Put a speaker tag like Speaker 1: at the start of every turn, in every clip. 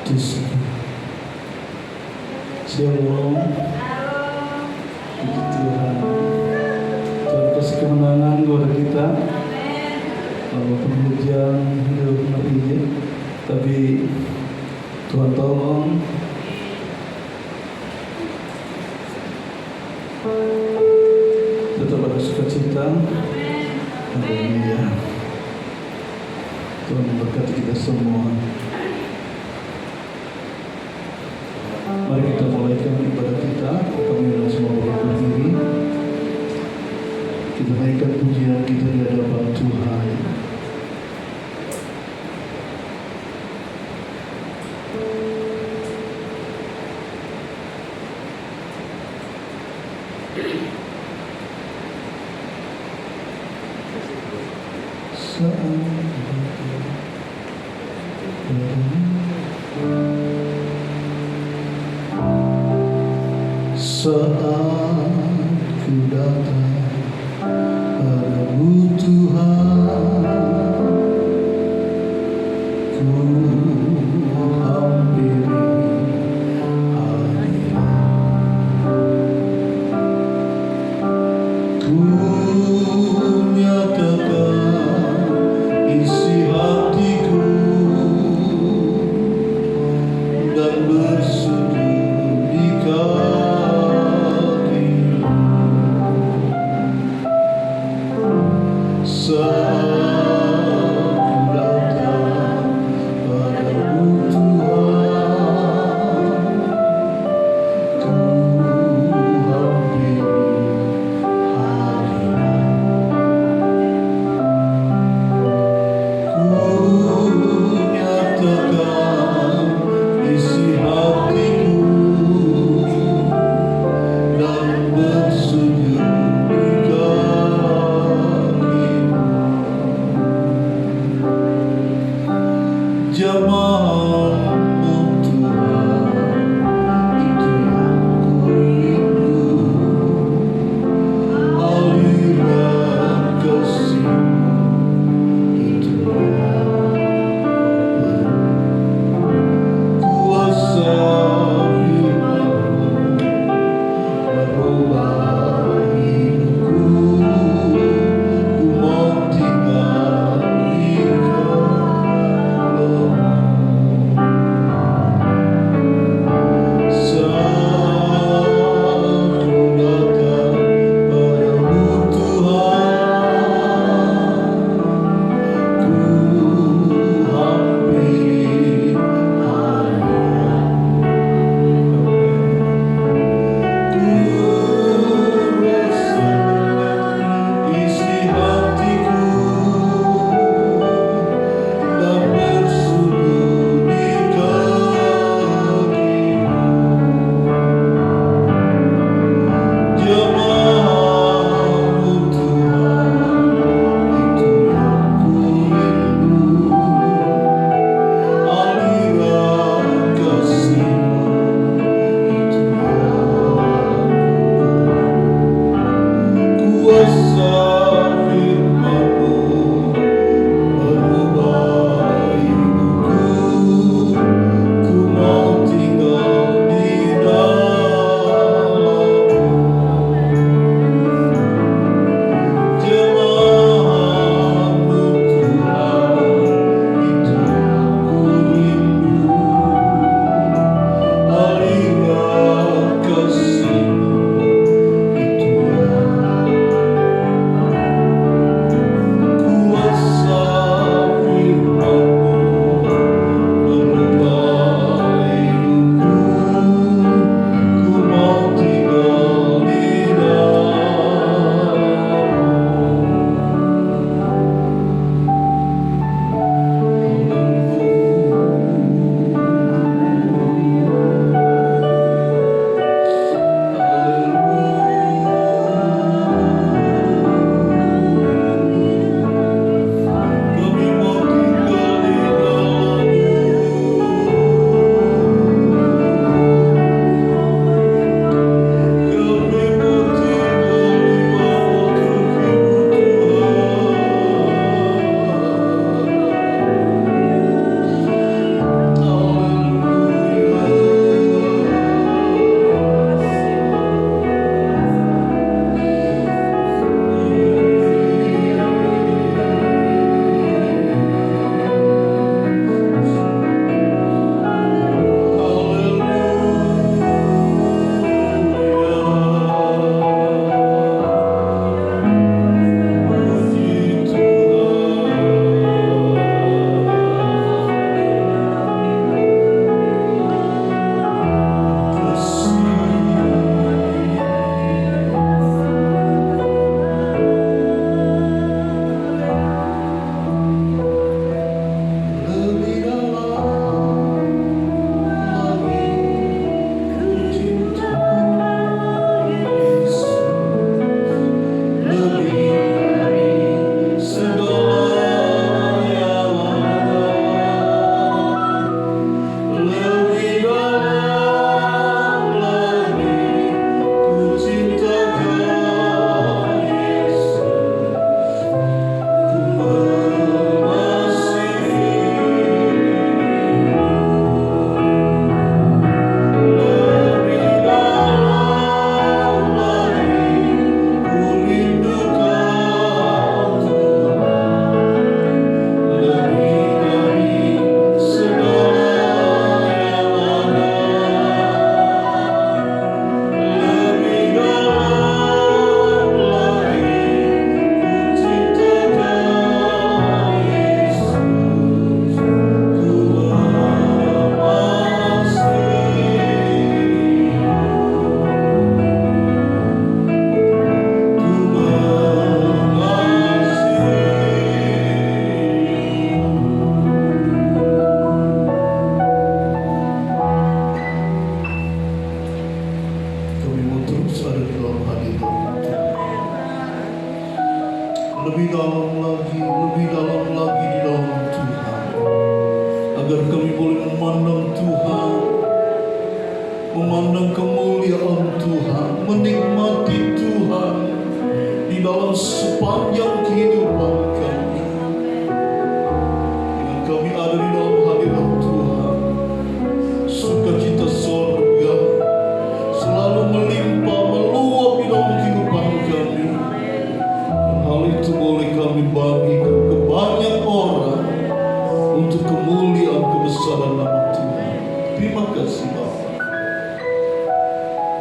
Speaker 1: Yesus. Shalom. Puji Tuhan. Tuhan kasih kemenangan kepada kita. Walaupun hujan hidup mati, tapi Tuhan tolong. Tetap ada sukacita. Haleluya. Tuhan memberkati kita semua. Mari kita mulaikan ibadah kita. Kami adalah semua berdiri. Kita naikkan pujian kita di hadapan Tuhan. Saat ku datang padamu Tuhan, ku hampiri hadirat, ku nyatakan isi hatiku dan bersujud di kaki.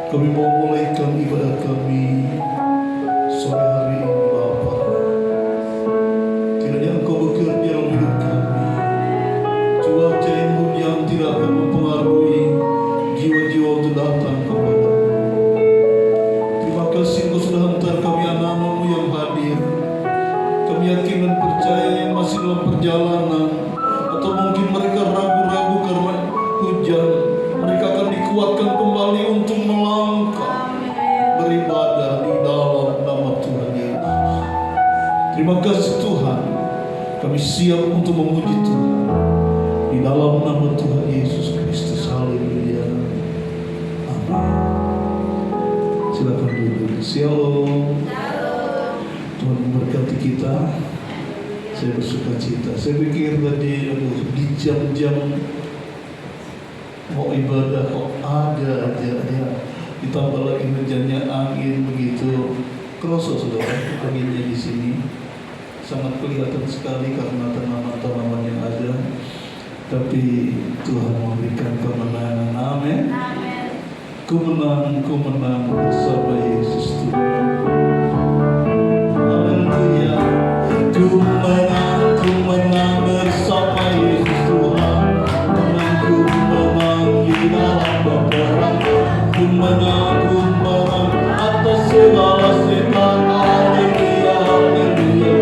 Speaker 1: Kami mau mulaikan ibadah kami sore hari ini, Bapa. Kiranya Engkau bekerja dalam hidup kami. Cuaca yang hujan tidak akan mempengaruhi jiwa-jiwa untuk datang kepada-Mu. Terima kasih Engkau sudah hantar kami anak-anak-Mu yang hadir. Kami yakin dan percaya yang masih dalam perjalanan, atau mungkin mereka ragu-ragu karena hujan, mereka akan dikuatkan kembali untuk melangkah beribadah di dalam nama Tuhan Yesus. Terima kasih Tuhan, kami siap untuk memuji Tuhan di dalam nama Tuhan Yesus Kristus. Haleluya. Amin. Silakan duduk. Shalom. Tuhan memberkati kita. Saya bersuka cita. Saya pikir tadi di jam-jam mau ibadah kok ada aja ya. Ditambah lagi hujannya, angin begitu. Kerasa saudara anginnya di sini sangat kelihatan sekali karena tanaman-tanaman yang ada. Tapi Tuhan memberikan kemenangan. Amin. Ku menang bersama Yesus Tuhan. Haleluya. Ku menang bersama Yesus Tuhan. Ku menang di dalam peperangan. Ku menang atas segala setan. Haleluya, haleluya.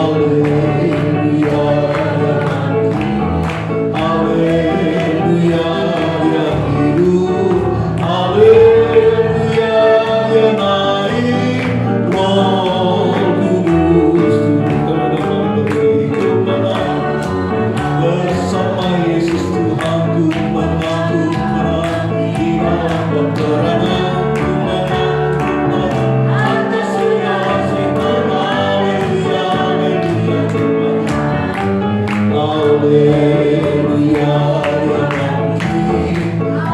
Speaker 1: Haleluya, haleluya, ya hidup. Haleluya, ya naik Roh Kudus. Bersama Yesus Tuhan, ku menang di dalam peperangan. Ku menang atas segala setan. Haleluya, haleluya, haleluya, ya bangkit.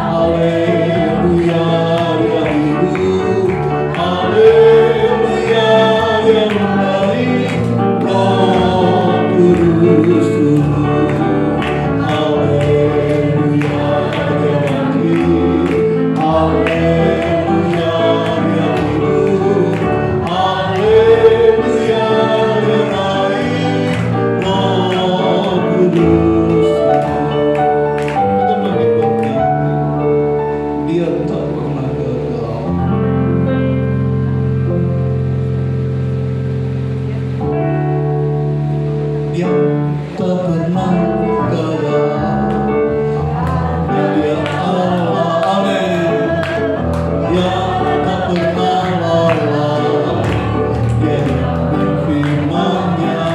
Speaker 1: Haleluya, ya hidup. Haleluya, ya naik Roh Kudus turun. Haleluya, ya bangkit. Haleluya, ya hidup. Haleluya, ya naik Roh Kudus turun. Kita bagi bukti Dia tak pernah gagal. Dia tak pernah gagal. Dia Allah, amin. Dia tak pernah lalai. Dia firman-Nya,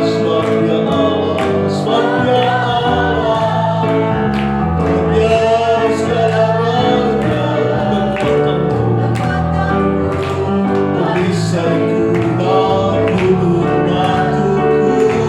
Speaker 1: sebab Dia Allah, sebab Dia Allah. Dia segala-galanya, kekuatan perisaiku dan gunung batuku.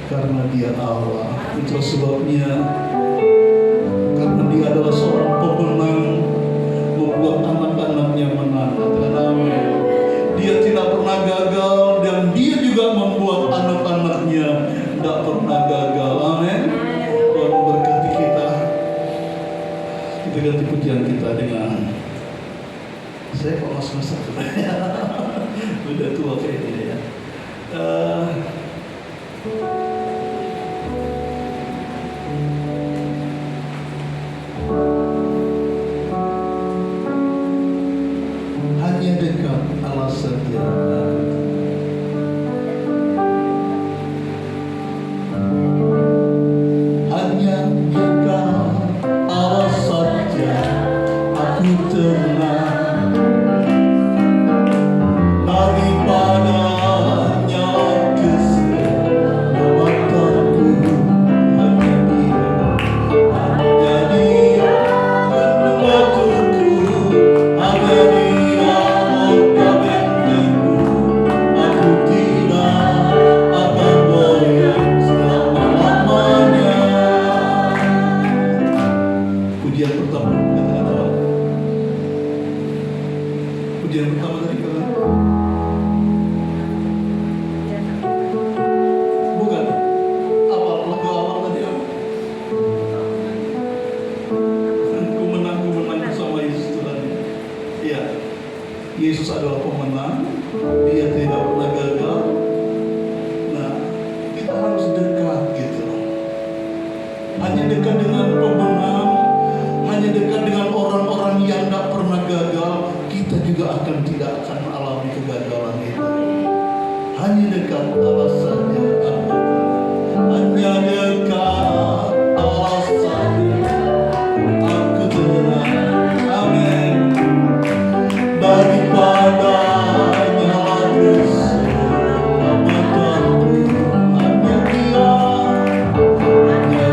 Speaker 1: karena Dia Allah. Itu sebabnya, karena Dia adalah seorang pemenang, membuat anak-anaknya menang. Amin. Dia tidak pernah gagal, dan Dia juga membuat anak-anaknya tidak pernah gagal. Amin. Tuhan memberkati kita. Kita ganti pujian kita dengan, saya kok mas-masak udah tua kayaknya ya. Hanya dekat Allah saja. Hanya dekat Allah saja aku tenang, daripada nyala keselamatan. Yesus adalah pemenang, Dia tidak pernah gagal. Nah, kita harus dekat gitu. Hanya dekat dengan pemenang, hanya dekat dengan orang-orang yang tidak pernah gagal, kita juga tidak akan alami kegagalan itu. Hanya dekat Allah saja aku tenang. Hanya dekat Allah saja aku tenang. Amin. Daripada nyala keselamatanku, hanya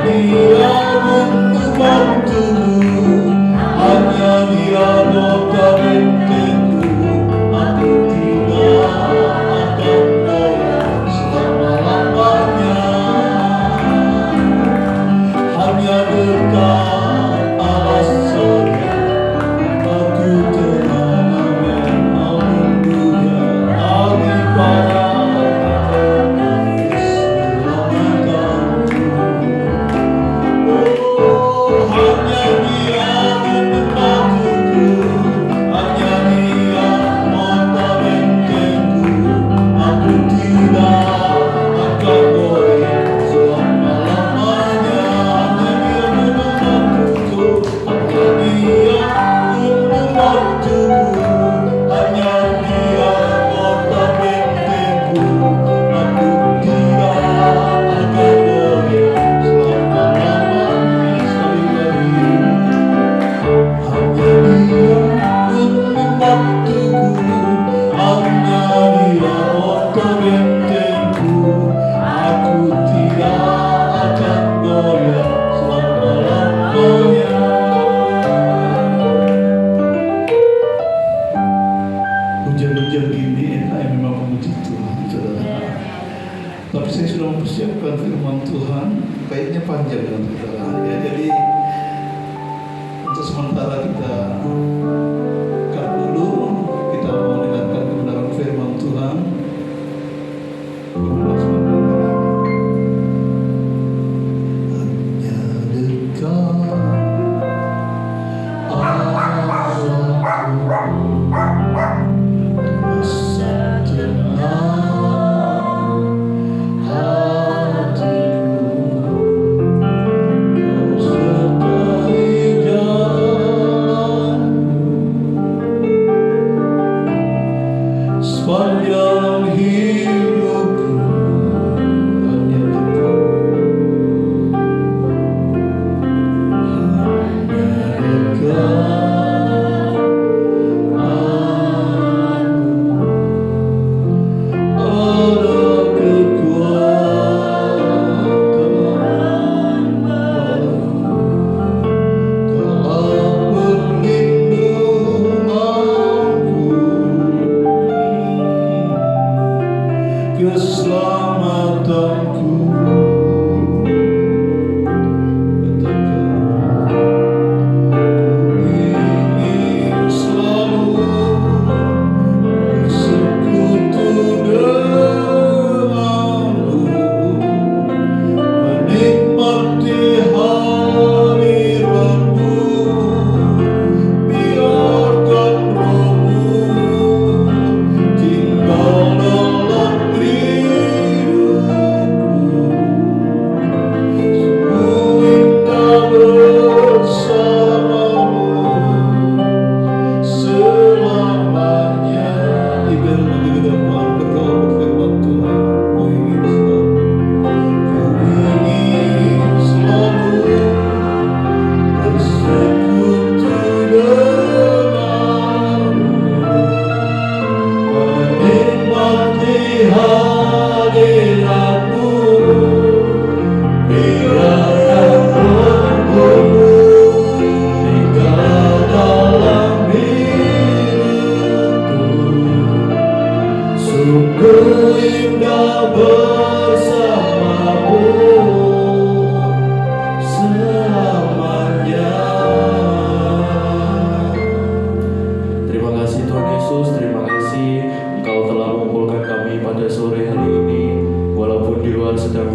Speaker 1: Dia membantuku, hanya Dia dokter bentenku. Aku tidak akan goyah selama-lamanya. Hanya dekat Allah saja aku tenang. Hujan-hujan gini enak memang memuji Tuhan, saudara. Tapi saya sudah mempersiapkan firman Tuhan, kayaknya panjang kan, saudara. Ya, jadi untuk sementara kita cut dulu, kita mau dengarkan kebenaran firman Tuhan. Hanya dekat Allah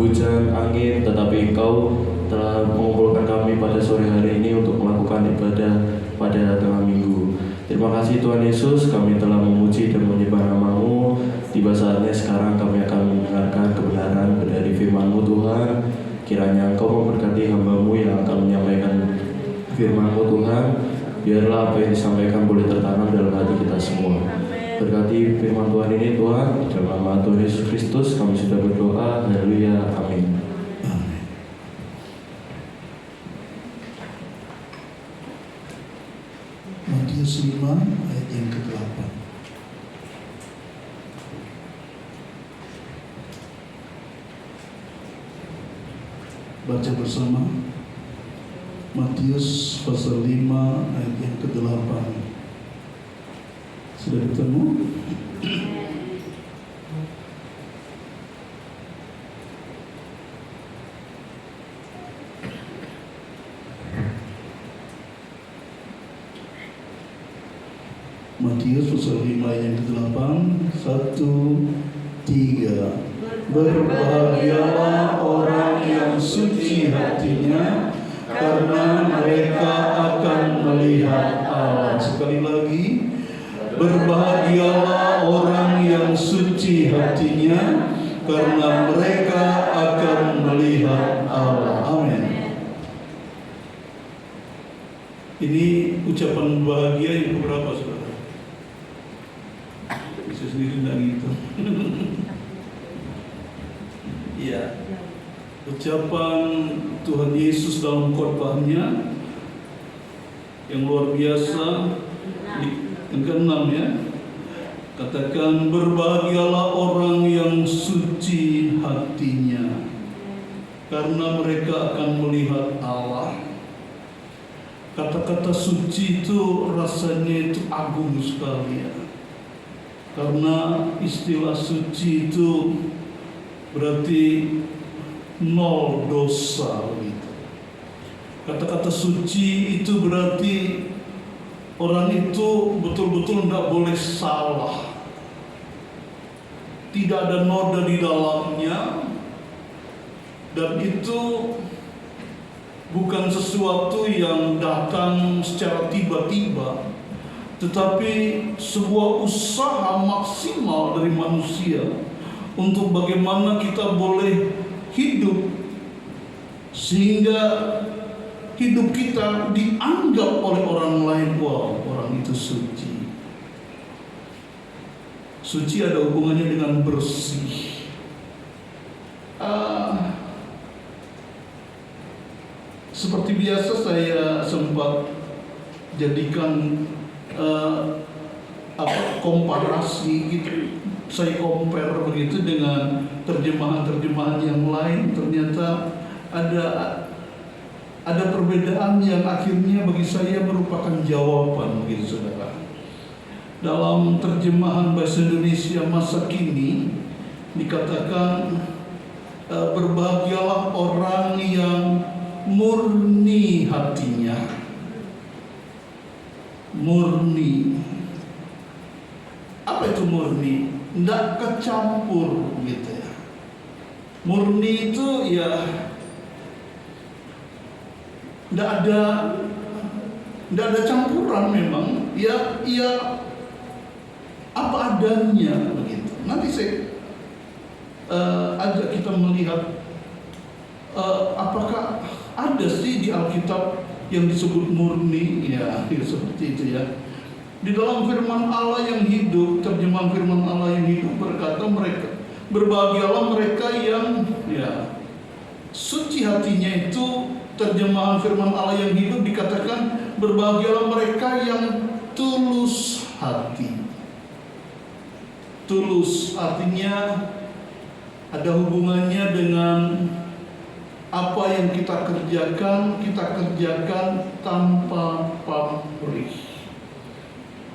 Speaker 2: hujan, angin, tetapi Engkau telah mengumpulkan kami pada sore hari ini untuk melakukan ibadah pada tengah minggu. Terima kasih Tuhan Yesus, kami telah memuji dan menyembah nama-Mu. Tiba saatnya sekarang kami akan mendengarkan kebenaran dari firman-Mu Tuhan. Kiranya Engkau memberkati hamba-Mu yang akan menyampaikan firman-Mu Tuhan. Biarlah apa yang disampaikan boleh tertanam dalam hati kita semua. Berkati firman Tuhan ini Tuhan, dalam nama Tuhan Yesus Kristus kami sudah berdoa. Haleluya, amin.
Speaker 1: Matius 5 ayat yang ke-8. Baca bersama. Matius pasal 5 ayat yang ke-8. Sudah ketemu? Matius pasal 5 ayat yang ke-8. 1, 3. Berbahagialah orang yang suci hatinya, karena mereka akan melihat Allah. Sekali lagi, berbahagialah orang yang suci hatinya, karena mereka akan melihat Allah. Amin. Ini ucapan bahagia yang keberapa, saudara? Bisa sendiri tidak gitu. Iya. Ucapan Tuhan Yesus dalam khotbahnya yang luar biasa yang ke-6 ya. Katakan, berbahagialah orang yang suci hatinya, karena mereka akan melihat Allah. Kata-kata suci itu rasanya itu agung sekali ya. Karena istilah suci itu berarti nol dosa gitu. Kata-kata suci itu berarti orang itu betul-betul tidak boleh salah, tidak ada noda di dalamnya, dan itu bukan sesuatu yang datang secara tiba-tiba, tetapi sebuah usaha maksimal dari manusia untuk bagaimana kita boleh hidup sehingga hidup kita dianggap oleh orang lain, wow, orang itu suci. Suci ada hubungannya dengan bersih. Seperti biasa saya sempat jadikan komparasi gitu. Saya compare begitu dengan terjemahan-terjemahan yang lain. Ternyata ada perbedaan yang akhirnya bagi saya merupakan jawaban begitu, saudara. Dalam terjemahan bahasa Indonesia masa kini dikatakan berbahagialah orang yang murni hatinya. Murni. Apa itu murni? Tidak kecampur gitu ya. Murni itu ya tidak ada campuran memang. Ya apa adanya begitu. Nanti saya ajak kita melihat apakah ada sih di Alkitab yang disebut murni ya, seperti itu ya. Di dalam firman Allah yang hidup, terjemahan firman Allah yang hidup berkata, mereka berbahagialah mereka yang ya suci hatinya. Itu terjemahan firman Allah yang hidup dikatakan berbahagialah mereka yang tulus hati. Tulus artinya ada hubungannya dengan apa yang kita kerjakan tanpa pamrih.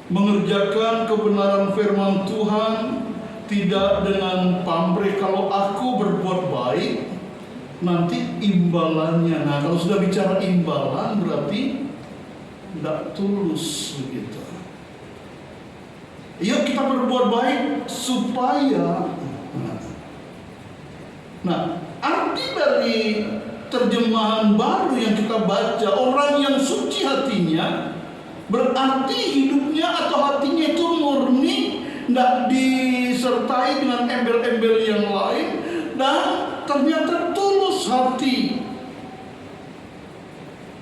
Speaker 1: Mengerjakan kebenaran firman Tuhan tidak dengan pamrih. Kalau aku berbuat baik, nanti imbalannya. Nah, kalau sudah bicara imbalan berarti tidak tulus begitu. Ya, kita berbuat baik supaya. Nah, apa arti dari terjemahan baru yang kita baca, orang yang suci hatinya, berarti hidupnya atau hatinya itu murni, tidak disertai dengan embel-embel yang lain, dan ternyata tulus hati.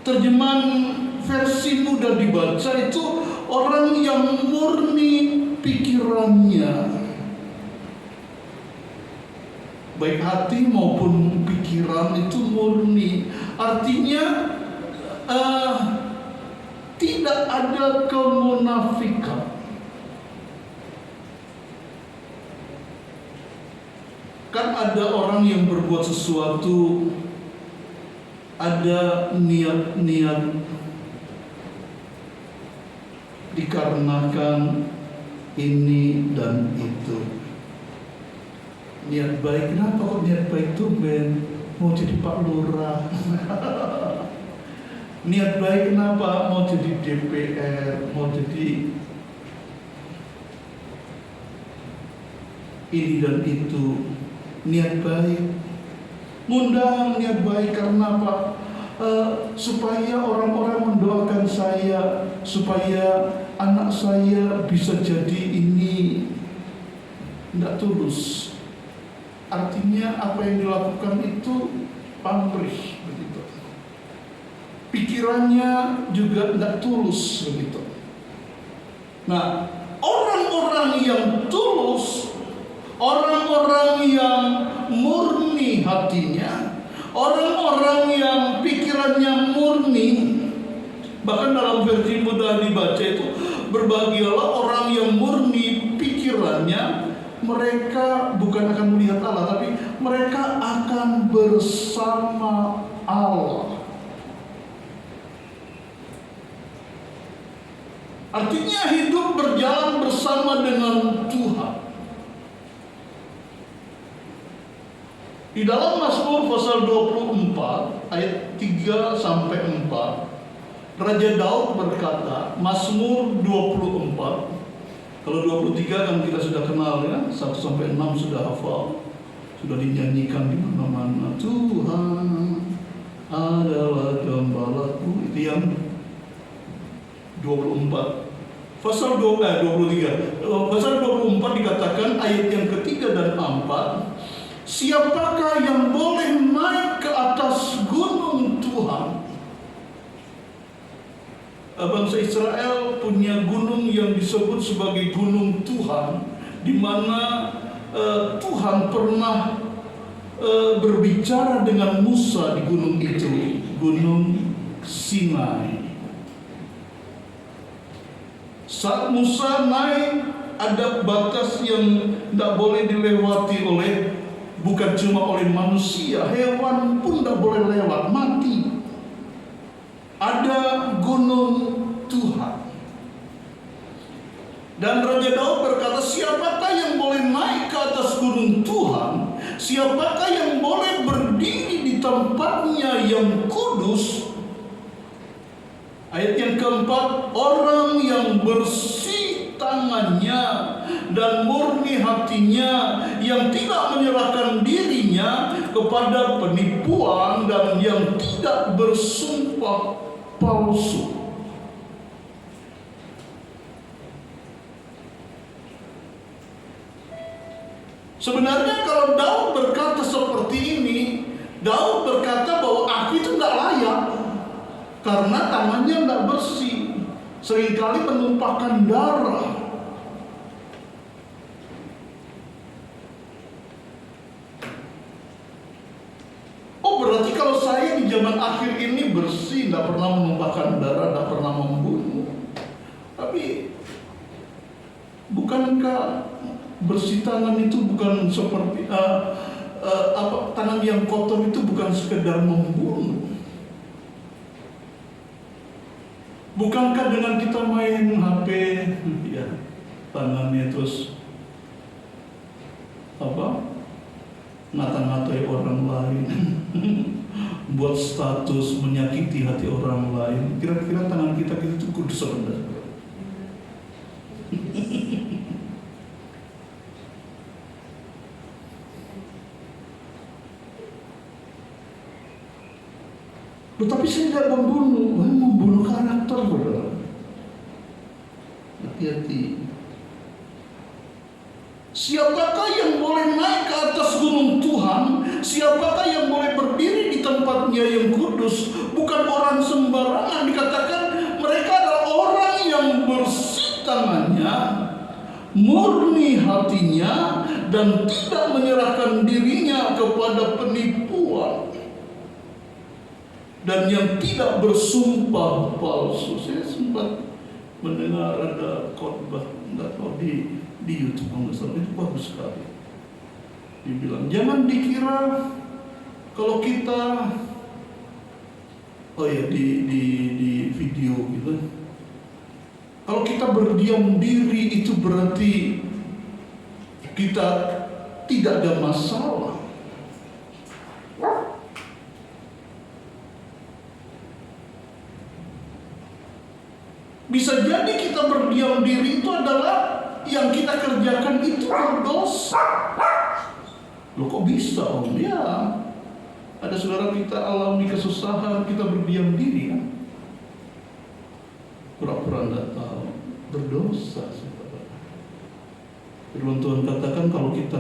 Speaker 1: Terjemahan versi mudah dibaca itu orang yang murni pikirannya, baik hati maupun pikiran itu murni. Artinya tidak ada kemunafikan. Kan ada orang yang berbuat sesuatu, ada niat-niat dikarenakan ini dan itu. Niat baik, kenapa kok niat baik tuh Ben? Mau jadi Pak Lurah. Niat baik kenapa? Mau jadi DPR, mau jadi ini dan itu. Niat baik, ngundang niat baik karena apa? Supaya orang-orang mendoakan saya, supaya anak saya bisa jadi ini. Tidak tulus. Artinya apa yang dilakukan itu pamrih begitu. Pikirannya juga tidak tulus begitu. Nah, orang-orang yang tulus, orang-orang yang murni hatinya, orang-orang yang pikirannya murni, bahkan dalam versi mudah dibaca itu, berbahagialah orang yang murni pikirannya, mereka bukan akan melihat Allah, tapi mereka akan bersama Allah. Artinya hidup berjalan bersama dengan Tuhan. Di dalam Mazmur pasal 24 ayat 3 sampai 4, Raja Daud berkata, Mazmur 24, kalau 23 kan kita sudah kenal ya, 1 sampai 6 sudah hafal, sudah dinyanyikan di mana-mana. Tuhan adalah gembalaku, itu yang 24. Pasal 23. Pasal 24 dikatakan ayat yang ketiga dan 4, siapakah yang boleh naik ke atas gunung Tuhan? Bangsa Israel punya gunung yang disebut sebagai gunung Tuhan, di mana Tuhan pernah berbicara dengan Musa di gunung itu, Gunung Sinai. Saat Musa naik, ada batas yang tidak boleh dilewati oleh, bukan cuma oleh manusia, hewan pun tidak boleh lewat, mati. Ada gunung Tuhan. Dan Raja Daud berkata, siapakah yang boleh naik ke atas gunung Tuhan? Siapakah yang boleh berdiri di tempatnya yang kudus? Ayat yang keempat, orang yang bersih tangannya dan murni hatinya, yang tidak menyerahkan dirinya kepada penipuan dan yang tidak bersumpah palsu. Sebenarnya kalau Daud berkata seperti ini, Daud berkata bahwa aku itu tidak layak karena tangannya tidak bersih, seringkali menumpahkan darah. Berarti kalau saya di zaman akhir ini bersih, tidak pernah menumpahkan darah, tidak pernah membunuh. Tapi bukankah bersih tangan itu bukan seperti tangan yang kotor itu bukan sekedar membunuh? Bukankah dengan kita main HP, ya, tangannya terus ngata-ngatai orang lain, buat status, menyakiti hati orang lain. Kira-kira tangan kita itu kudus sebenarnya. Tetapi saya tidak membunuh karakter, saudara. Hati-hati. Siapakah yang boleh naik ke atas gunung Tuhan? Siapakah yang boleh berdiri di tempatnya yang kudus? Bukan orang sembarangan. Dikatakan mereka adalah orang yang bersih tangannya, murni hatinya, dan tidak menyerahkan dirinya kepada penipuan, dan yang tidak bersumpah palsu. Saya sempat mendengar ada khotbah, nggak tahu di YouTube, itu bagus sekali. Dibilang jangan dikira kalau kita, di video gitu, kalau kita berdiam diri itu berarti kita tidak ada masalah. Bisa jadi kita berdiam diri itu adalah yang kita kerjakan itu berdosa. Loh kok bisa om? Ya, ada saudara kita alami kesusahan, kita berdiam diri kan? Pura-pura tidak tahu, berdosa saudara. Firman Tuhan katakan kalau kita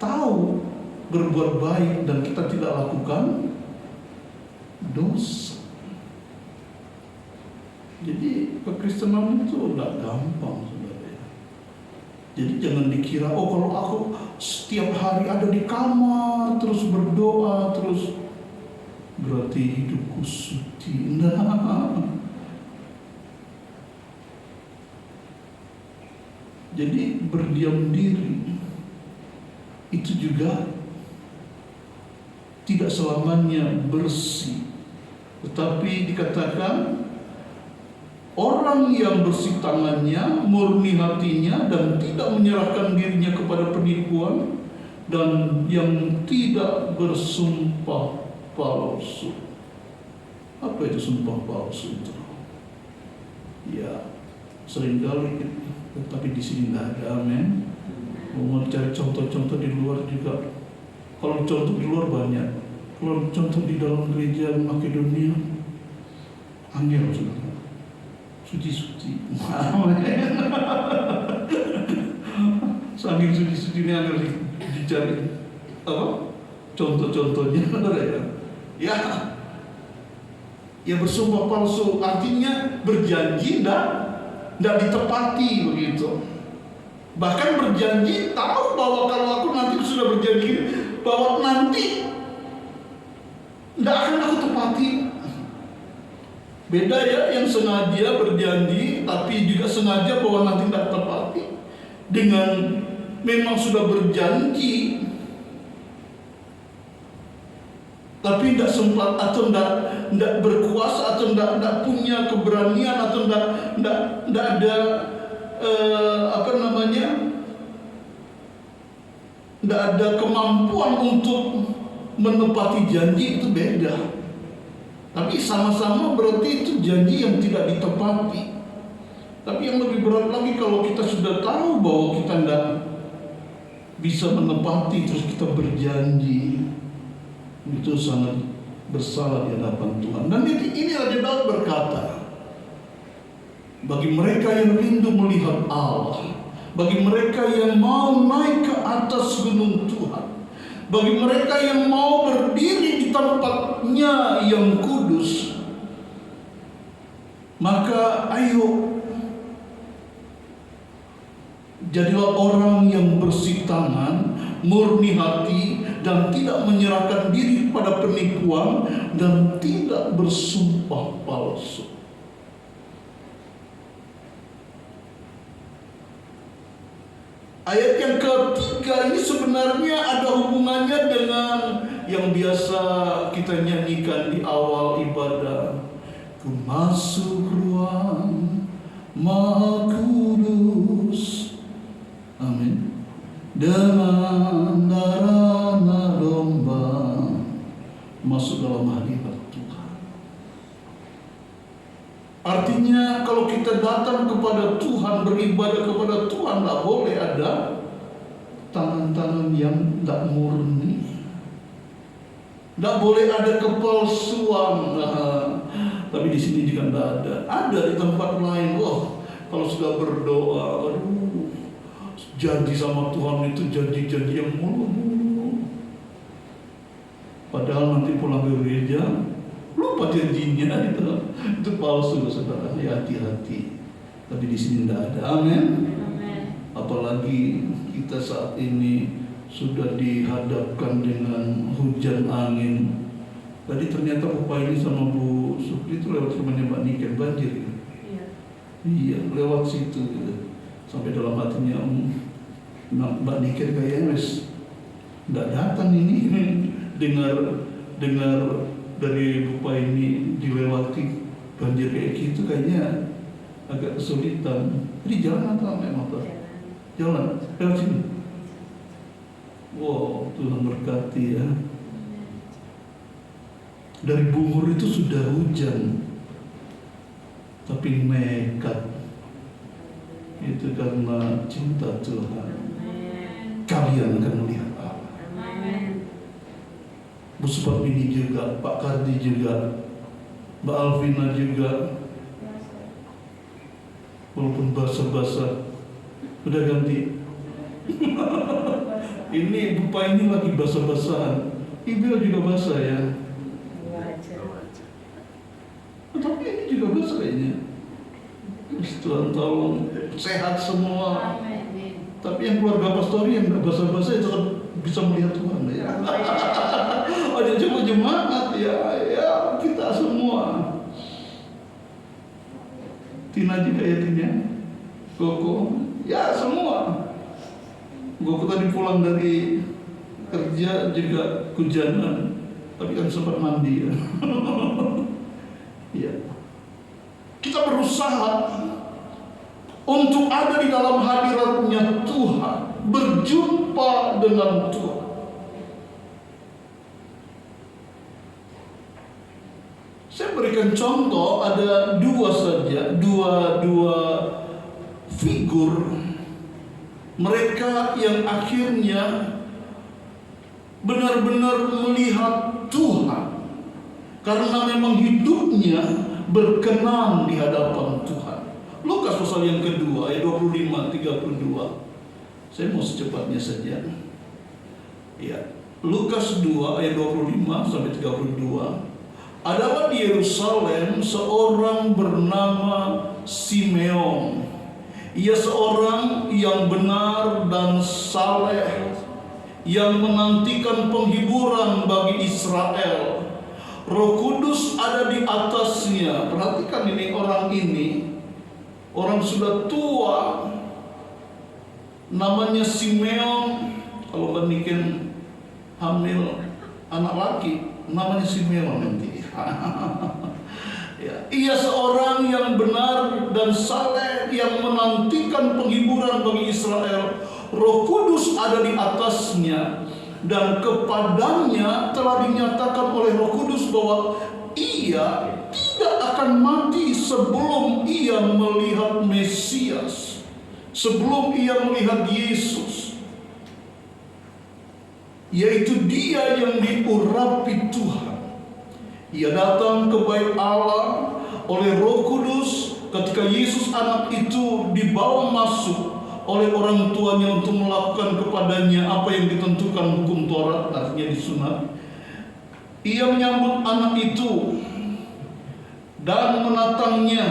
Speaker 1: tahu berbuat baik dan kita tidak lakukan, dosa. Jadi kekristenan itu tidak gampang, saudara. Jadi jangan dikira, kalau aku setiap hari ada di kamar terus berdoa terus berarti hidupku suci. Nah. Jadi berdiam diri itu juga tidak selamanya bersih, tetapi dikatakan orang yang bersih tangannya, murni hatinya, dan tidak menyerahkan dirinya kepada penipuan, dan yang tidak bersumpah palsu. Apa itu sumpah palsu itu? Ya, seringkali, tapi di sini tidak ada, amin. Mau cari contoh-contoh di luar juga. Kalau contoh di luar banyak. Kalau contoh di dalam gereja Makedonia, angel saudara. Suci-suci. Saking suci-suci ini agak dicari apa? Contoh-contohnya ya. Ya bersumpah palsu artinya berjanji tidak ditepati begitu. Bahkan berjanji tahu bahwa kalau aku nanti sudah berjanji bahwa nanti tidak akan aku tepati. Beda ya, yang sengaja berjanji tapi juga sengaja bahwa nanti tidak tepati, dengan memang sudah berjanji tapi tidak sempat atau tidak berkuasa atau tidak punya keberanian atau tidak ada tidak ada kemampuan untuk menepati janji, itu beda. Tapi sama-sama berarti itu janji yang tidak ditepati. Tapi yang lebih berat lagi kalau kita sudah tahu bahwa kita tidak bisa menepati terus kita berjanji, itu sangat bersalah di hadapan Tuhan. Dan ini Raja Daud berkata, bagi mereka yang rindu melihat Allah, bagi mereka yang mau naik ke atas gunung Tuhan, bagi mereka yang mau berdiri di tempatnya yang kudus, maka ayo jadilah orang yang bersih tangan, murni hati, dan tidak menyerahkan diri pada penipuan, dan tidak bersumpah palsu. Ayat yang ketiga ini sebenarnya ada hubungannya dengan yang biasa kita nyanyikan di awal ibadah. Ku masuk ruang Maha Kudus, amin, dengan darah domba, masuk dalam hadirat Tuhan. Artinya kalau kita datang kepada Tuhan, beribadah kepada Tuhan, tidak boleh ada tangan-tangan yang tidak murni. Tidak boleh ada kepalsuan. Tapi di sini juga tidak ada. Ada di tempat lain. Wah, kalau sudah berdoa, aduh, janji sama Tuhan itu janji-janji yang mulu-mulu. Padahal nanti pulang ke gereja, lupa janjinya itu. Itu palsu, saudara. Hati-hati. Tapi di sini tidak ada. Amin. Apalagi kita saat ini sudah dihadapkan dengan hujan angin. Tadi ternyata Bapak ini sama Bu Supri itu lewat rumahnya Mbak Niken banjir. Iya, lewat situ gitu. Sampai dalam hatinya Mbak Niken kayaknya wes nggak datang ini. dengar dari Bapak ini dilewati banjir kayak gitu kayaknya agak kesulitan. Jadi jalan atau naik motor? Jalan, lewat sini. Wow, Tuhan berkati ya. Dari Bungur itu sudah hujan, tapi nekat. Itu karena cinta Tuhan. Kalian akan melihat Allah. Bu Subab ini juga, Pak Kardi juga, Mbak Alvina juga. Walaupun basah-basah, udah ganti. Ini Bapak ini lagi basah-basahan. Ibu juga basah ya. Tapi ini juga basah kayaknya. Tuhan tolong sehat semua. Tapi yang keluarga pastori yang nggak basah-basah itu bisa melihat Tuhan ya. Ada cuma jemaat ya kita semua. Tina juga ya Tina. Koko ya semua. Gue tadi pulang dari kerja juga hujanan, tapi kan sempat mandi ya. Ya. Kita berusaha untuk ada di dalam hadiratnya Tuhan, berjumpa dengan Tuhan. Saya berikan contoh, ada dua saja, dua figur mereka yang akhirnya benar-benar melihat Tuhan karena memang hidupnya berkenan di hadapan Tuhan. Lukas pasal yang kedua ayat 25-32. Saya mau secepatnya saja. Ya, Lukas 2 ayat 25-32. Adalah di Yerusalem seorang bernama Simeon. Ia seorang yang benar dan saleh, yang menantikan penghiburan bagi Israel. Roh Kudus ada di atasnya. Perhatikan ini, orang sudah tua, namanya Simeon. Kalau bandingkan hamil anak laki, namanya Simeon nanti. Ya. Ia seorang yang benar dan saleh, yang menantikan penghiburan bagi Israel. Roh Kudus ada di atasnya, dan kepadanya telah dinyatakan oleh Roh Kudus bahwa ia tidak akan mati sebelum ia melihat Mesias, sebelum ia melihat Yesus, yaitu Dia yang diurapi Tuhan. Ia datang ke bait Allah oleh Roh Kudus ketika Yesus anak itu dibawa masuk oleh orang tuanya untuk melakukan kepadanya apa yang ditentukan hukum Taurat, artinya disunat. Ia menyambut anak itu dan menatangnya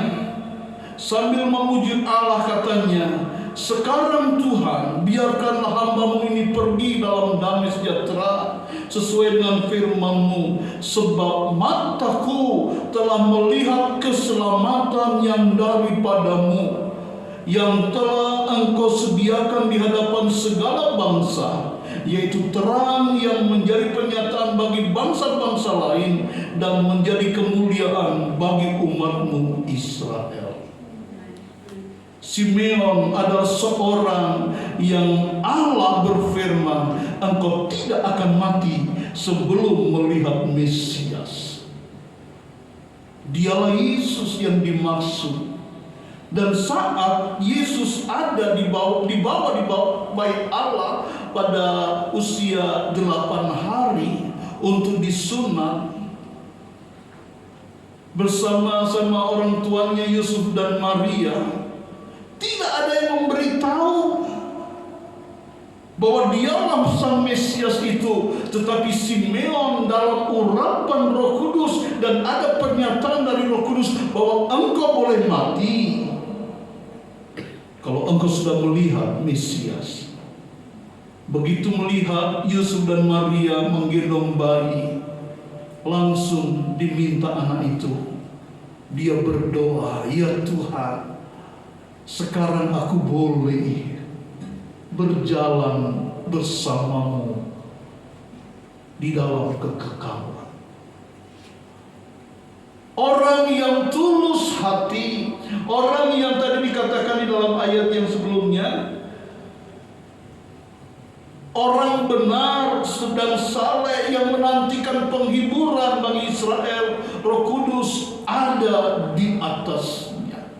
Speaker 1: sambil memuji Allah, katanya, "Sekarang Tuhan, biarkanlah hamba-Mu ini pergi dalam damai sejahtera sesuai dengan firman-Mu, sebab mataku telah melihat keselamatan yang daripada-Mu, yang telah Engkau sediakan di hadapan segala bangsa, yaitu terang yang menjadi penyataan bagi bangsa-bangsa lain dan menjadi kemuliaan bagi umat-Mu Israel." Simeon adalah seorang yang Allah berfirman, "Engkau tidak akan mati sebelum melihat Mesias." Dialah Yesus yang dimaksud. Dan saat Yesus ada dibawa bait Allah pada usia 8 hari, untuk disunat bersama-sama orang tuanya Yusuf dan Maria. Tidak ada yang memberitahu bahwa dialah sang Mesias itu, tetapi Simeon dalam urapan Roh Kudus, dan ada pernyataan dari Roh Kudus bahwa engkau boleh mati kalau engkau sudah melihat Mesias. Begitu melihat Yusuf dan Maria menggendong bayi, langsung diminta anak itu. Dia berdoa, ya Tuhan, sekarang aku boleh berjalan bersamamu di dalam kekekalan. Orang yang tulus hati, orang yang tadi dikatakan di dalam ayat yang sebelumnya, orang benar sedang saleh yang menantikan penghiburan bagi Israel, Roh Kudus ada di atasnya.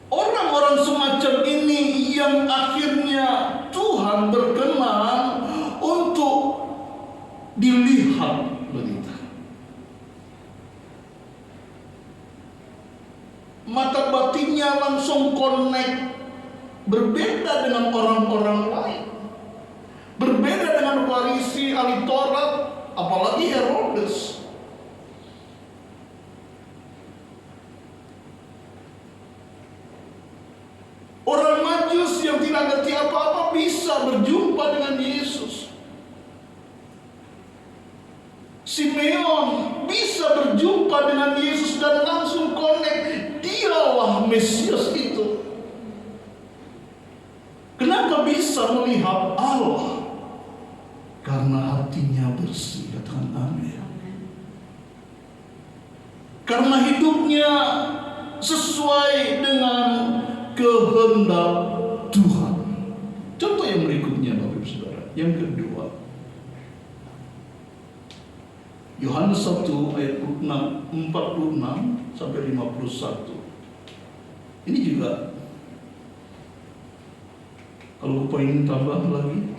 Speaker 1: Orang-orang semacam ini yang akhirnya Tuhan berkenan untuk dilihat begitu. Mata batinnya langsung connect, berbeda dengan orang-orang lain, berbeda dengan Farisi, ahli Taurat, apalagi Herodes. Orang Majus yang tidak ngerti apa-apa bisa berjumpa dengan Yesus. Simeon bisa berjumpa dengan Yesus dan langsung connect, dialah Mesias itu. Kenapa bisa melihat Allah? Karena hatinya bersih. Katakan amin. Karena hidupnya sesuai dengan kehendak Tuhan. Contoh yang berikutnya, Bapak Ibu Saudara, yang kedua, Yohanes 1 ayat 46 sampai 51. Ini juga, kalau Bapak ingin tambah lagi,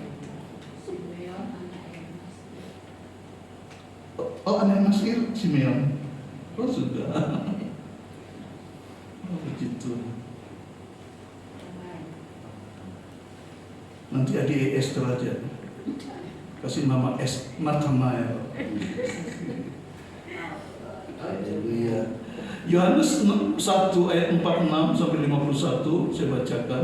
Speaker 1: anak Nasir, Simeon. Oh sudah. Oh begitu. Nanti adik Esther aja, kasih nama Nathanael. Haleluya. Yohanes 1 ayat 46 sampai 51 saya bacakan.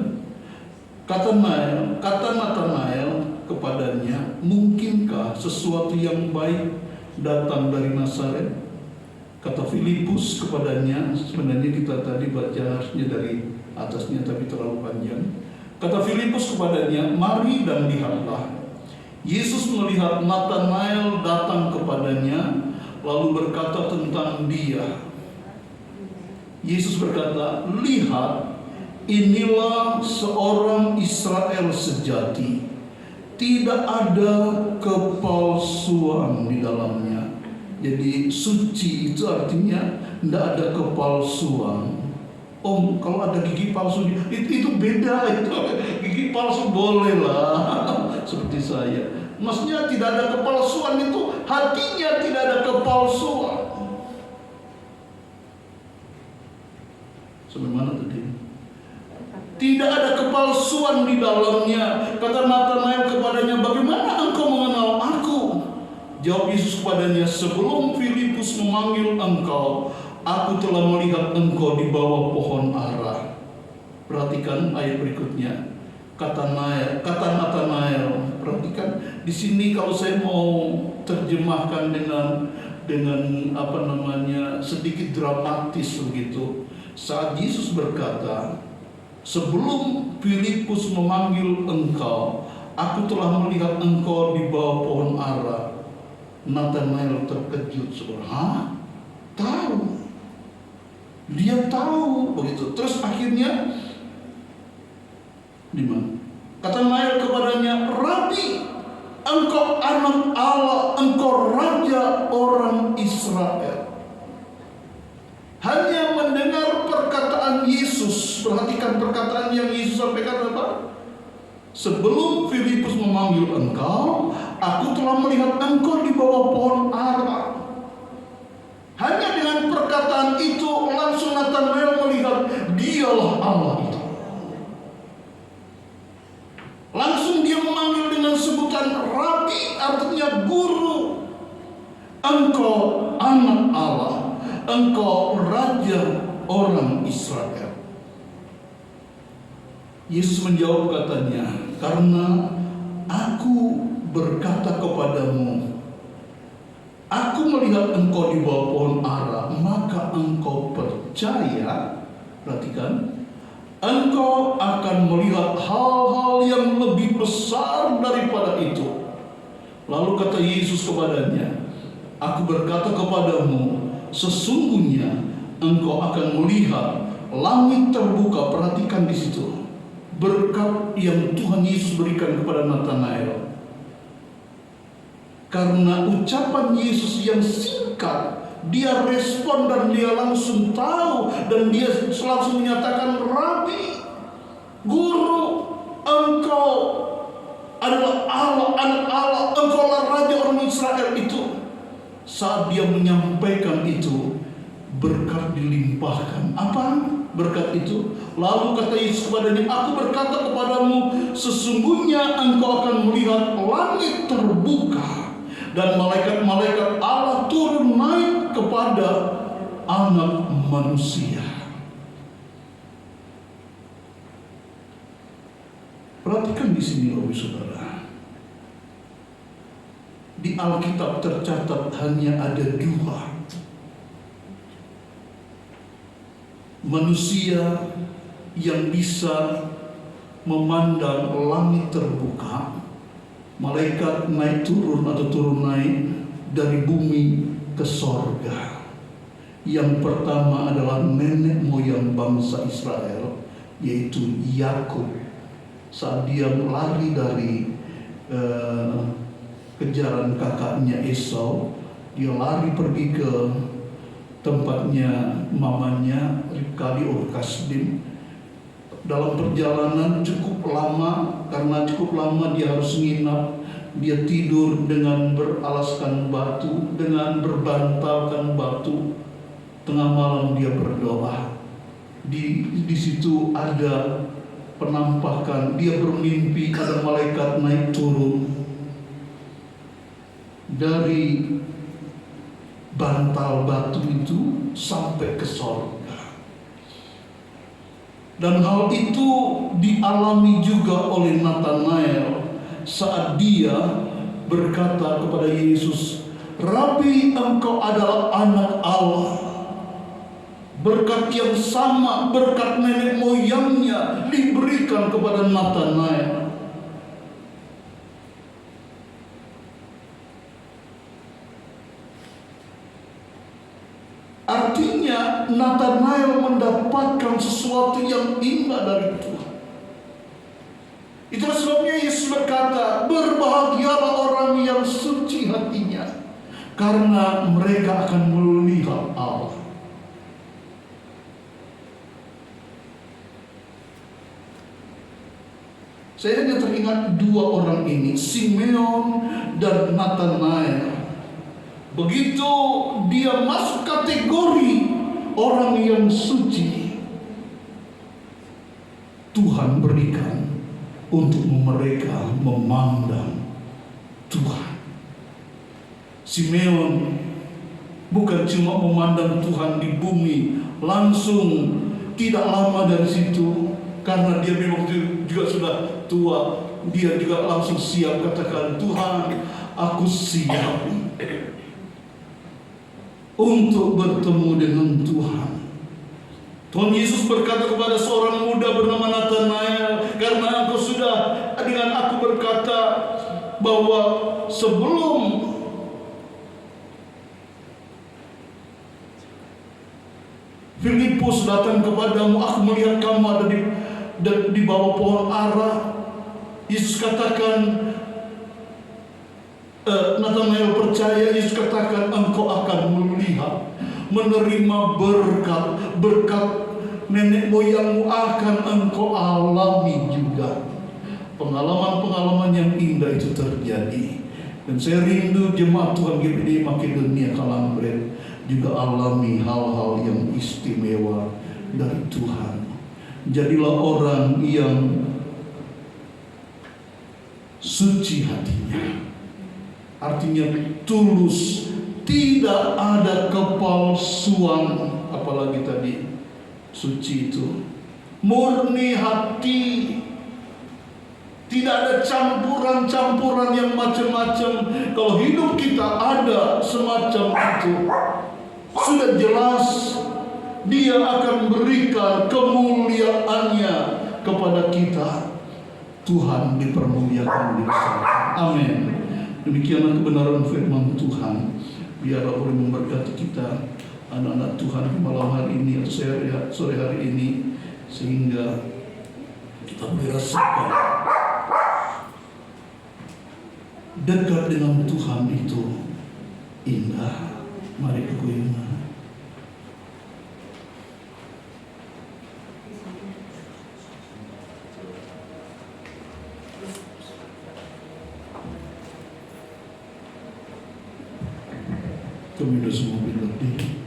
Speaker 1: Kata Nathanael kepadanya, mungkinkah sesuatu yang baik datang dari Nazaret? Kata Filipus kepadanya, sebenarnya kita tadi baca harusnya dari atasnya tapi terlalu panjang. Kata Filipus kepadanya, mari dan lihatlah. Yesus melihat Nathanael datang kepadanya, lalu berkata tentang dia. Yesus berkata, lihat, inilah seorang Israel sejati, tidak ada kepalsuan di dalamnya. Jadi suci itu artinya tidak ada kepalsuan. Om, kalau ada gigi palsu itu beda, itu gigi palsu boleh lah, seperti saya. Maksudnya tidak ada kepalsuan, itu hatinya tidak ada kepalsuan. Sampai mana tadi? Tidak ada kepalsuan di dalamnya. Kata Nathanael kepadanya, bagaimana engkau mengenal aku? Jawab Yesus kepadanya, sebelum Filipus memanggil engkau, aku telah melihat engkau di bawah pohon ara. Perhatikan ayat berikutnya. Kata Nathanael, perhatikan di sini kalau saya mau terjemahkan dengan sedikit dramatis begitu. Saat Yesus berkata, sebelum Filipus memanggil engkau, aku telah melihat engkau di bawah pohon ara. Nathanael terkejut, hah? Tahu? Dia tahu begitu. Terus akhirnya di mana? Kata Nathanael kepadanya, Rabi, engkau anak Allah, engkau raja orang Israel. Hanya mendengar perkataan Yesus, perhatikan perkataan yang Yesus sampaikan apa? sebelum Filipus memanggil engkau, aku telah melihat engkau di bawah pohon ara. Hanya dengan perkataan itu langsung Nathanael melihat dialah Allah itu. Langsung dia memanggil dengan sebutan Rabi, artinya guru. Engkau anak Allah, engkau raja orang Israel. Yesus menjawab katanya, karena aku berkata kepadamu, aku melihat engkau di bawah pohon ara, maka engkau percaya. Perhatikan, engkau akan melihat hal-hal yang lebih besar daripada itu. Lalu kata Yesus kepadanya, aku berkata kepadamu, sesungguhnya engkau akan melihat langit terbuka. Perhatikan di situ berkat yang Tuhan Yesus berikan kepada Nathanael. Karena ucapan Yesus yang singkat, dia respon dan dia langsung tahu, dan dia langsung menyatakan, Rabi, guru, engkau adalah Allah, anak Allah, engkau adalah raja orang Israel itu. Saat dia menyampaikan itu, berkat dilimpahkan. Apa berkat itu? Lalu kata Yesus kepadanya, aku berkata kepadamu, sesungguhnya engkau akan melihat langit terbuka dan malaikat-malaikat Allah turun naik kepada anak manusia. Perhatikan di sini, Bapak Saudara. Di Alkitab tercatat hanya ada dua manusia yang bisa memandang langit terbuka, malaikat naik turun atau turun naik dari bumi ke sorga. Yang pertama adalah nenek moyang bangsa Israel, yaitu Yakub. Saat dia lari dari kejaran kakaknya Esau, dia lari pergi ke tempatnya mamanya Ribka di Ur Kasdim. Dalam perjalanan cukup lama, karena cukup lama dia harus nginap, dia tidur dengan beralaskan batu, dengan berbantalkan batu. Tengah malam dia berdoa. Di situ ada penampakan, dia bermimpi ada malaikat naik turun dari bantal batu itu sampai ke sorga. Dan hal itu dialami juga oleh Nathanael saat dia berkata kepada Yesus, Rabi, engkau adalah anak Allah. Berkat yang sama, berkat nenek moyangnya diberikan kepada Nathanael. Artinya Nathanael mendapatkan sesuatu yang indah dari Tuhan. Itulah sebabnya Yesus berkata, berbahagialah orang yang suci hatinya, karena mereka akan melihat Allah. Saya hanya teringat dua orang ini, Simeon dan Nathanael. Begitu dia masuk kategori orang yang suci, Tuhan berikan untuk mereka memandang Tuhan. Simeon bukan cuma memandang Tuhan di bumi, langsung tidak lama dari situ, karena dia memang juga sudah tua, dia juga langsung siap katakan, Tuhan, aku siap untuk bertemu dengan Tuhan. Tuhan Yesus berkata kepada seorang muda bernama Nathanael, karena engkau sudah dengan aku berkata bahwa sebelum Filipus datang kepadamu, aku melihat kamu ada di bawah pohon ara. Yesus katakan, Nathanael percaya. Yesus katakan, engkau akan melihat, menerima berkat nenek moyangmu akan engkau alami juga. pengalaman-pengalaman yang indah itu terjadi. Dan saya rindu jemaat Tuhan GPD Makedonia Kalambret juga alami hal-hal yang istimewa dari Tuhan. Jadilah orang yang suci hatinya, artinya tulus, tidak ada kepalsuan, apalagi tadi suci itu murni hati. Tidak ada campuran-campuran yang macam-macam. Kalau hidup kita ada semacam itu, sudah jelas Dia akan berikan kemuliaannya kepada kita. Tuhan dipermuliakan di sana. Amin. Demikianlah kebenaran firman Tuhan. Biarlah boleh memberkati kita, anak-anak Tuhan, malam hari ini atau sore hari ini, sehingga kita boleh rasakan dekat dengan Tuhan itu indah. Mari aku ingat. Kami sudah semua bilang diri.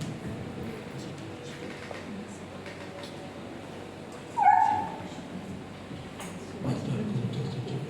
Speaker 1: Mataku tertutup.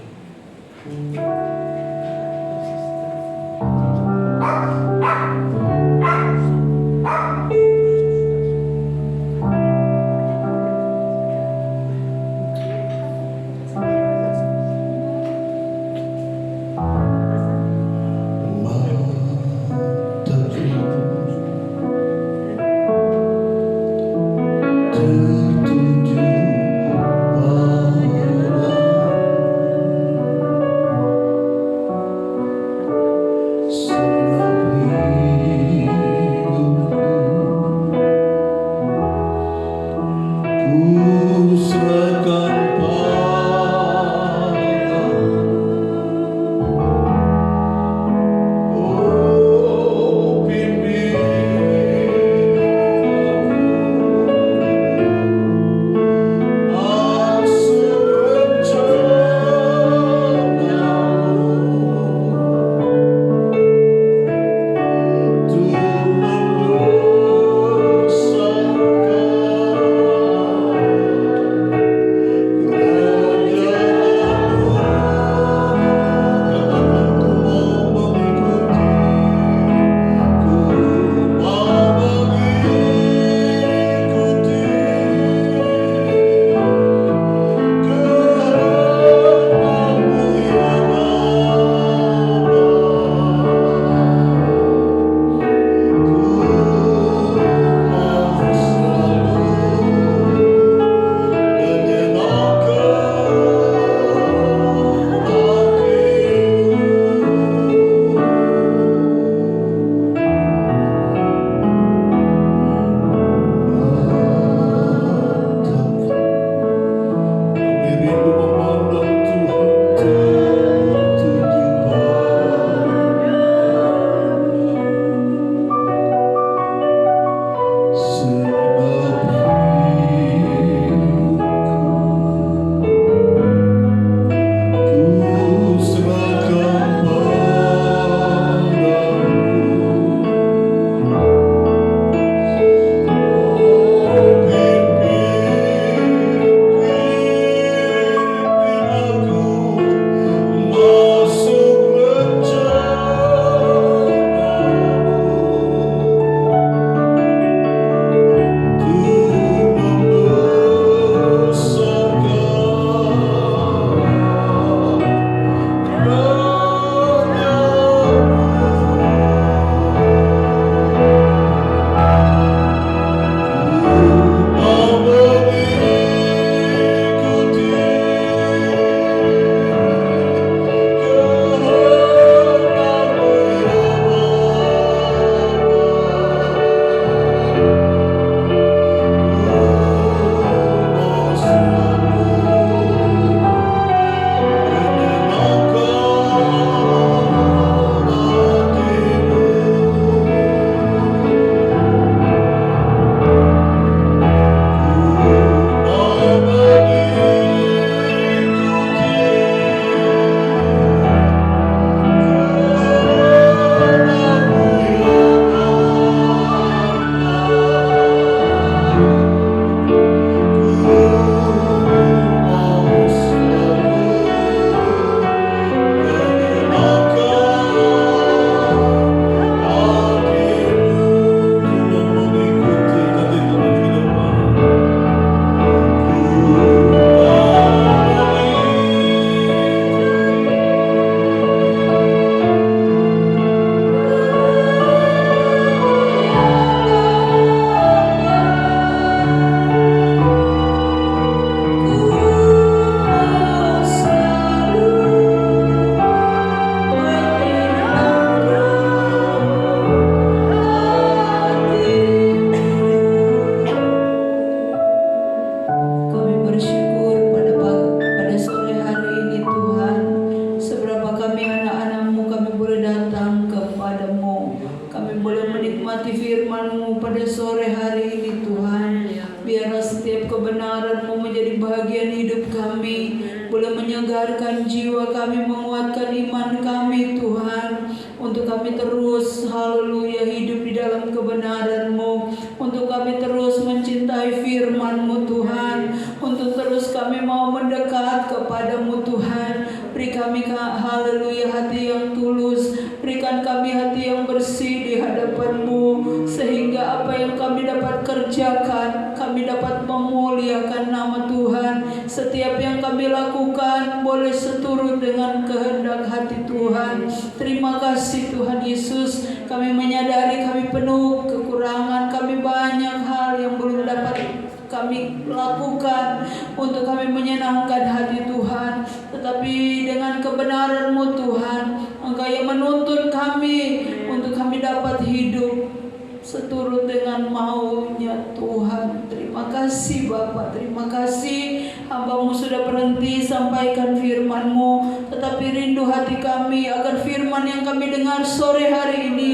Speaker 3: firman-Mu pada sore hari ini Tuhan. Biarlah setiap kebenaran-Mu menjadi bagian hidup kami, boleh menyegarkan jiwa kami, menguatkan iman kami Tuhan, untuk kami terus haleluya hidup di dalam kebenaran-Mu, untuk kami terus mencintai firman-Mu Tuhan, untuk terus kami mau mendekat kepada-Mu Tuhan. Beri kami haleluya hati yang tulus, berikan kami hati yang bersih di hadapan-Mu, sehingga apa yang kami dapat kerjakan, kami dapat memuliakan nama Tuhan. Setiap yang kami lakukan boleh seturut dengan kehendak hati Tuhan. Terima kasih Tuhan Yesus. Kami menyadari kami penuh kekurangan, kami banyak hal yang belum dapat kami lakukan untuk kami menyenangkan hati Tuhan. Tetapi dengan kebenaran-Mu Tuhan, Engkau yang menuntun kami untuk kami dapat hidup seturut dengan maunya Tuhan. Terima kasih Bapa, terima kasih hamba-Mu sudah berhenti sampaikan firman-Mu, tetapi rindu hati kami agar firman yang kami dengar sore hari ini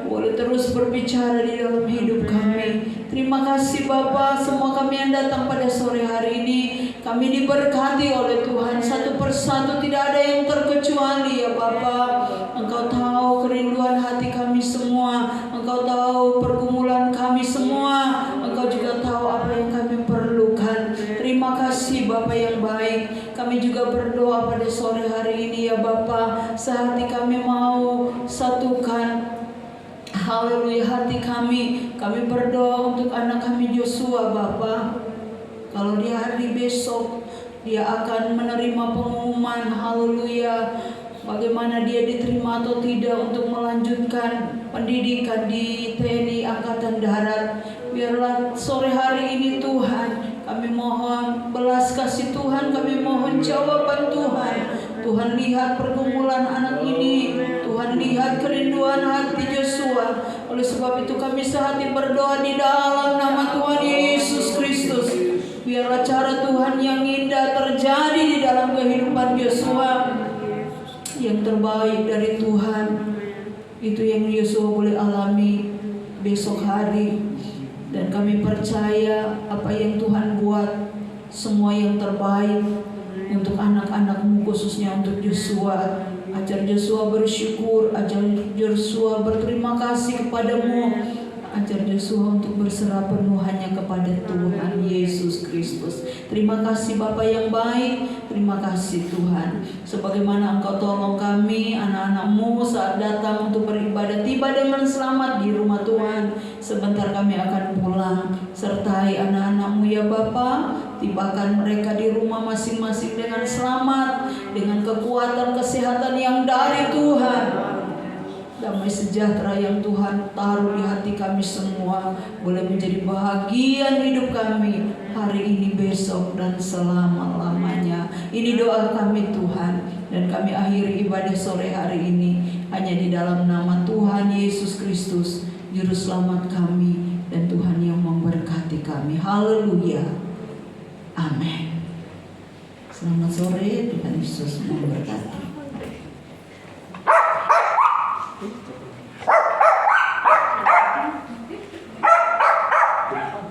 Speaker 3: boleh terus berbicara di dalam hidup kami. Terima kasih Bapa, semua kami yang datang pada sore hari ini, kami diberkati oleh Tuhan satu persatu, tidak ada yang terkecuali ya Bapa. Engkau tahu kerinduan hati kami semua, Engkau tahu pergumulan kami semua, Engkau juga tahu apa yang kami perlukan. Terima kasih Bapa yang baik. Kami juga berdoa pada sore hari ini ya Bapa, sehati kami mau satukan haleluya hati kami. Kami berdoa untuk anak kami Joshua Bapa. Kalau di hari besok dia akan menerima pengumuman haleluya bagaimana dia diterima atau tidak untuk melanjutkan pendidikan di TNI Angkatan Darat. Biarlah sore hari ini Tuhan, kami mohon belas kasih Tuhan, kami mohon jawaban Tuhan. Tuhan lihat pergumulan anak ini, Tuhan lihat kerinduan hati Joshua. Oleh sebab itu kami sehati berdoa di dalam nama Tuhan Yesus Kristus. Biarlah cara Tuhan yang indah terjadi di dalam kehidupan Joshua. Yang terbaik dari Tuhan itu yang Joshua boleh alami besok hari. Dan kami percaya apa yang Tuhan buat semua yang terbaik untuk anak-anak-Mu, khususnya untuk Joshua. Ajar Joshua bersyukur, ajar Joshua berterima kasih kepada-Mu, ajar Joshua untuk berserah penuh hanya kepada Tuhan Yesus Kristus. Terima kasih Bapa yang baik, terima kasih Tuhan. Sebagaimana Engkau tolong kami, anak-anak-Mu saat datang untuk beribadah, tiba dengan selamat di rumah Tuhan. Sebentar kami akan pulang. Sertai anak-anak-Mu ya Bapa, tibakan mereka di rumah masing-masing dengan selamat, dengan kekuatan kesehatan yang dari Tuhan. Damai sejahtera yang Tuhan taruh di hati kami semua boleh menjadi bahagian hidup kami hari ini, besok, dan selama-lamanya. Ini doa kami Tuhan, dan kami akhiri ibadah sore hari ini hanya di dalam nama Tuhan Yesus Kristus, Juru Selamat kami, dan Tuhan yang memberkati kami. Haleluya. Amin. Selamat sore, Tuhan Yesus memberkati.